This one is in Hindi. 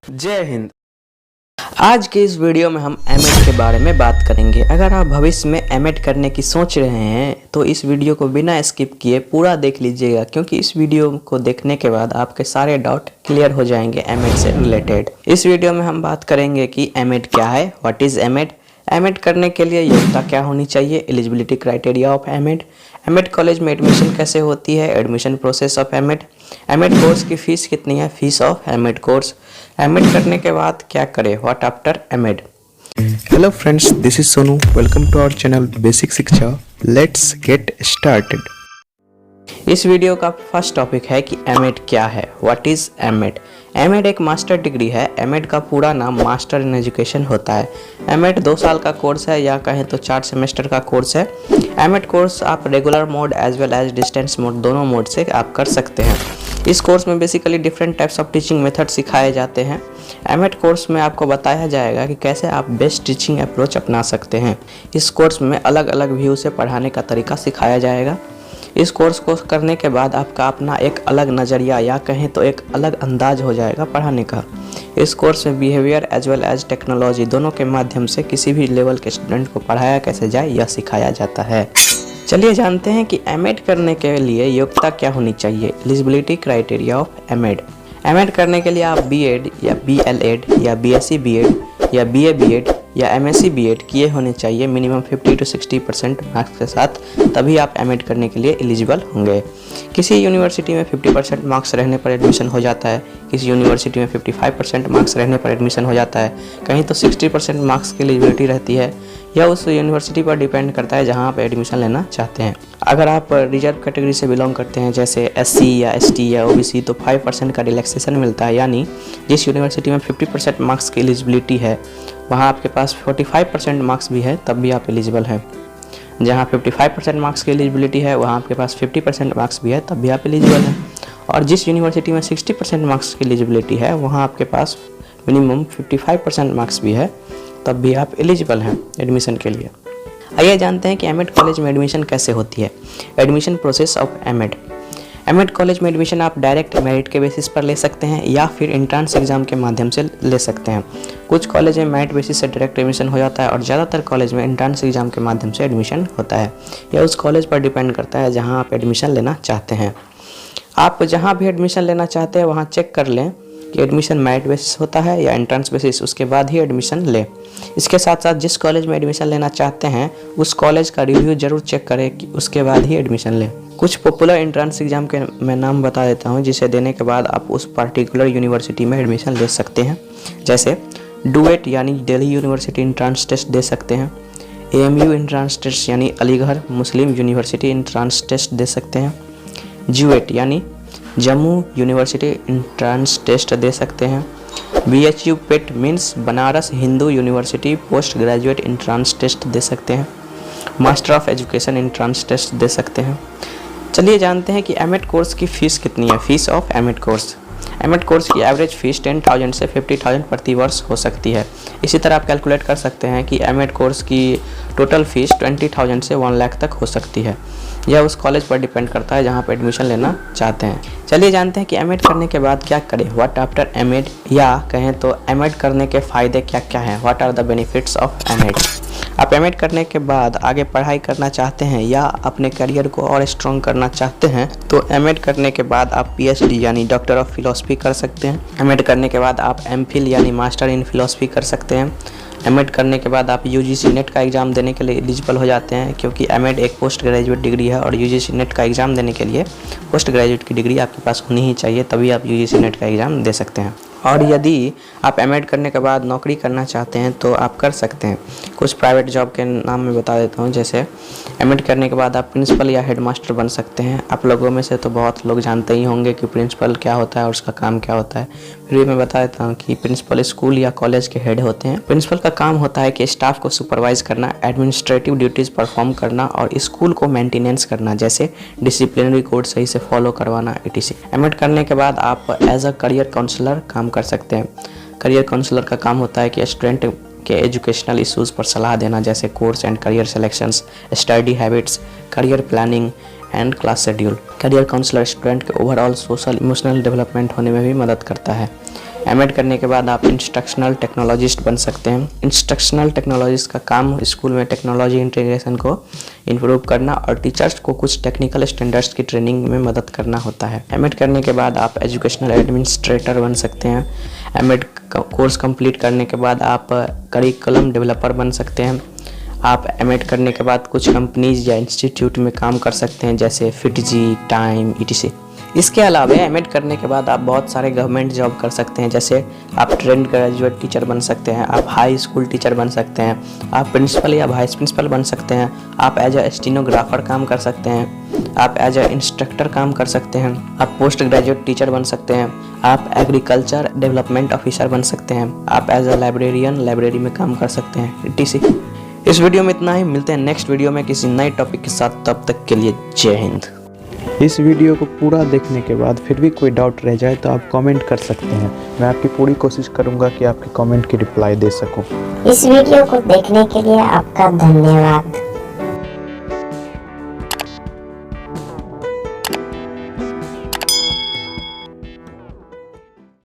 जय हिंद। आज के इस वीडियो में हम एमएड के बारे में बात करेंगे। अगर आप भविष्य में एमएड करने की सोच रहे हैं तो इस वीडियो को बिना स्किप किए पूरा देख लीजिएगा, क्योंकि इस वीडियो को देखने के बाद आपके सारे डाउट क्लियर हो जाएंगे एमएड से रिलेटेड। इस वीडियो में हम बात करेंगे कि एमएड क्या है, व्हाट इज़ एमएड, एमएड करने के लिए योग्यता क्या होनी चाहिए, eligibility criteria of MEd, MEd college में एडमिशन कैसे होती है, admission process of MEd, MEd course की फ़ीस कितनी है, fees of MEd course, MEd करने के बाद क्या करें, what after MEd. Hello friends, this is Sonu. Welcome to our channel Basic शिक्षा. Let's get started. इस वीडियो का फर्स्ट टॉपिक है कि एमएड क्या है, व्हाट इज़ एमएड। एमएड एक मास्टर डिग्री है। एमएड का पूरा नाम मास्टर इन एजुकेशन होता है। एमएड 2 साल का कोर्स है, या कहें तो 4 सेमेस्टर का कोर्स है। एमएड कोर्स आप regular mode as well as distance mode दोनों मोड से आप कर सकते हैं। इस कोर्स में basically different types of teaching method सिखाए जाते हैं। एमएड कोर्स में आपको बताया जाएगा कि कैसे आप बेस्ट टीचिंग अप्रोच अपना सकते हैं। इस कोर्स में अलग अलग व्यू से पढ़ाने का तरीका सिखाया जाएगा। इस कोर्स को करने के बाद आपका अपना एक अलग नज़रिया, या कहें तो एक अलग अंदाज हो जाएगा पढ़ाने का। इस कोर्स में behaviour as well as technology दोनों के माध्यम से किसी भी लेवल के स्टूडेंट को पढ़ाया कैसे जाए यह सिखाया जाता है। चलिए जानते हैं कि एमएड करने के लिए योग्यता क्या होनी चाहिए, eligibility criteria of MEd. MEd करने के लिए आप बीएड या बीएलएड या बीएससी बीएड या बीए बीएड या एमएससी बीएड किए होने चाहिए मिनिमम 50 से 60% मार्क्स के साथ, तभी आप एमएड करने के लिए एलिजिबल होंगे। किसी यूनिवर्सिटी में 50% मार्क्स रहने पर एडमिशन हो जाता है, किसी यूनिवर्सिटी में 55% मार्क्स रहने पर एडमिशन हो जाता है, कहीं तो 60% मार्क्स की एलिजिबिलिटी रहती है। यह उस यूनिवर्सिटी पर डिपेंड करता है जहां आप एडमिशन लेना चाहते हैं। अगर आप रिजर्व कैटेगरी से बिलोंग करते हैं जैसे एससी या एसटी या ओबीसी, तो 5% का रिलैक्सेशन मिलता है। यानी जिस यूनिवर्सिटी में 50% मार्क्स की एलिजिबिलिटी है वहाँ आपके पास 45% मार्क्स भी है तब भी आप एलिजिबल हैं। जहाँ 55% मार्क्स की एलिजिबिलिटी है वहाँ आपके पास 50% मार्क्स भी है तब भी आप एलिजिबल हैं। और जिस यूनिवर्सिटी में 60% मार्क्स की एलिजिबिलिटी है वहाँ आपके पास मिनिमम 55% मार्क्स भी है तब भी आप एलिजिबल हैं एडमिशन के लिए। आइए जानते हैं कि एमएड कॉलेज में एडमिशन कैसे होती है। Admission process of MEd. MEd college में एडमिशन आप डायरेक्ट मेरिट के बेसिस पर ले सकते हैं या फिर एंट्रेंस एग्जाम के माध्यम से ले सकते हैं। कुछ कॉलेज में मेरिट बेसिस से डायरेक्ट एडमिशन हो जाता है और ज़्यादातर कॉलेज में एंट्रेंस एग्जाम के माध्यम से एडमिशन होता है। यह उस कॉलेज पर डिपेंड करता है जहां आप एडमिशन लेना चाहते हैं। आप जहां भी एडमिशन लेना चाहते हैं वहां चेक कर लें कि एडमिशन मेरिट बेसिस होता है या एंट्रेंस बेसिस, उसके बाद ही एडमिशन लें। इसके साथ साथ जिस कॉलेज में एडमिशन लेना चाहते हैं उस कॉलेज का रिव्यू जरूर चेक करें कि उसके बाद ही एडमिशन लें। कुछ पॉपुलर एंट्रेंस एग्जाम के मैं नाम बता देता हूं जिसे देने के बाद आप उस पार्टिकुलर यूनिवर्सिटी में एडमिशन ले सकते हैं। जैसे डुएट यानी दिल्ली यूनिवर्सिटी एंट्रेंस टेस्ट दे सकते हैं, एएमयू एंट्रेंस टेस्ट यानी Aligarh Muslim university entrance test दे सकते हैं, ज्यूएट यानी जम्मू यूनिवर्सिटी एंट्रेंस टेस्ट दे सकते हैं, BHU PET means Banaras Hindu university post graduate entrance test दे सकते हैं, master of education entrance test दे सकते हैं। चलिए जानते हैं कि एमएड कोर्स की फ़ीस कितनी है, fees of MEd course. MEd course की एवरेज फ़ीस 10,000 से 50,000 प्रति वर्ष हो सकती है। इसी तरह आप कैलकुलेट कर सकते हैं कि एमएड कोर्स की टोटल फ़ीस 20,000 से 1 लाख तक हो सकती है। यह उस कॉलेज पर डिपेंड करता है जहां पर एडमिशन लेना चाहते हैं। चलिए जानते हैं कि एमएड करने के बाद क्या करें, व्हाट आफ्टर एमएड, या कहें तो एमएड करने के फ़ायदे क्या क्या हैं, what are the benefits of MEd. आप एमएड करने के बाद आगे पढ़ाई करना चाहते हैं या अपने करियर को और स्ट्रॉन्ग करना चाहते हैं तो एमएड करने के बाद आप पीएचडी यानी डॉक्टर ऑफ फिलॉसफी कर सकते हैं। एमएड करने के बाद आप एमफिल यानी मास्टर इन फिलॉसफी कर सकते हैं। एमएड करने के बाद आप यूजीसी नेट का एग्ज़ाम देने के लिए एलिजिबल हो जाते हैं, क्योंकि एमएड एक पोस्ट ग्रेजुएट डिग्री है और यूजीसी नेट का एग्ज़ाम देने के लिए पोस्ट ग्रेजुएट की डिग्री आपके पास होनी ही चाहिए, तभी आप यूजीसी नेट का एग्ज़ाम दे सकते हैं। और यदि आप एमएड करने के बाद नौकरी करना चाहते हैं तो आप कर सकते हैं। कुछ प्राइवेट जॉब के नाम मैं बता देता हूं, जैसे एमएड करने के बाद आप प्रिंसिपल या हेडमास्टर बन सकते हैं। आप लोगों में से तो बहुत लोग जानते ही होंगे कि प्रिंसिपल क्या होता है और उसका काम क्या होता है, फिर भी मैं बता देता हूँ कि प्रिंसिपल स्कूल या कॉलेज के हेड होते हैं। प्रिंसिपल का काम होता है कि स्टाफ को सुपरवाइज करना, एडमिनिस्ट्रेटिव ड्यूटीज़ परफॉर्म करना और स्कूल को मेंटेनेंस करना, जैसे डिसिप्लिनरी कोड सही से फॉलो करवाना etc। एमएड करने के बाद आप एज अ करियर काउंसलर काम कर सकते हैं। करियर काउंसलर का काम होता है कि स्टूडेंट के एजुकेशनल इश्यूज़ पर सलाह देना, जैसे course and career selections, study habits, career planning and class schedule. Career counsellor student के ओवरऑल सोशल इमोशनल डेवलपमेंट होने में भी मदद करता है। एमएड करने के बाद आप इंस्ट्रक्शनल टेक्नोलॉजिस्ट बन सकते हैं। इंस्ट्रक्शनल टेक्नोलॉजिस्ट का काम स्कूल में टेक्नोलॉजी इंटीग्रेशन को इम्प्रूव करना और टीचर्स को कुछ टेक्निकल स्टैंडर्ड्स की ट्रेनिंग में मदद करना होता है। एमएड करने के बाद आप एजुकेशनल एडमिनिस्ट्रेटर बन सकते हैं। एमएड कोर्स कंप्लीट करने के बाद आप करिकुलम डेवलपर बन सकते हैं। आप एमएड करने के बाद कुछ कंपनीज या इंस्टीट्यूट में काम कर सकते हैं, जैसे फिटजी, टाइम, etc। इसके अलावा एमएड करने के बाद आप बहुत सारे गवर्नमेंट जॉब कर सकते हैं, जैसे आप ट्रेंड ग्रेजुएट टीचर बन सकते हैं, आप हाई स्कूल टीचर बन सकते हैं, आप प्रिंसिपल या वाइस प्रिंसिपल बन सकते हैं, आप एज अ स्टेनोग्राफर काम कर सकते हैं, आप एज अ इंस्ट्रक्टर काम कर सकते हैं, आप पोस्ट ग्रेजुएट टीचर बन सकते हैं, आप एग्रीकल्चर डेवलपमेंट ऑफिसर बन सकते हैं, आप एज अ लाइब्रेरियन लाइब्रेरी में काम कर सकते हैं, etc। इस वीडियो में इतना ही। मिलते हैं नेक्स्ट वीडियो में किसी नए टॉपिक के साथ। तब तक के लिए जय हिंद। इस वीडियो को पूरा देखने के बाद फिर भी कोई डाउट रह जाए तो आप कमेंट कर सकते हैं। मैं आपकी पूरी कोशिश करूंगा कि आपके कमेंट की रिप्लाई दे सकूं। इस वीडियो को देखने के लिए आपका धन्यवाद।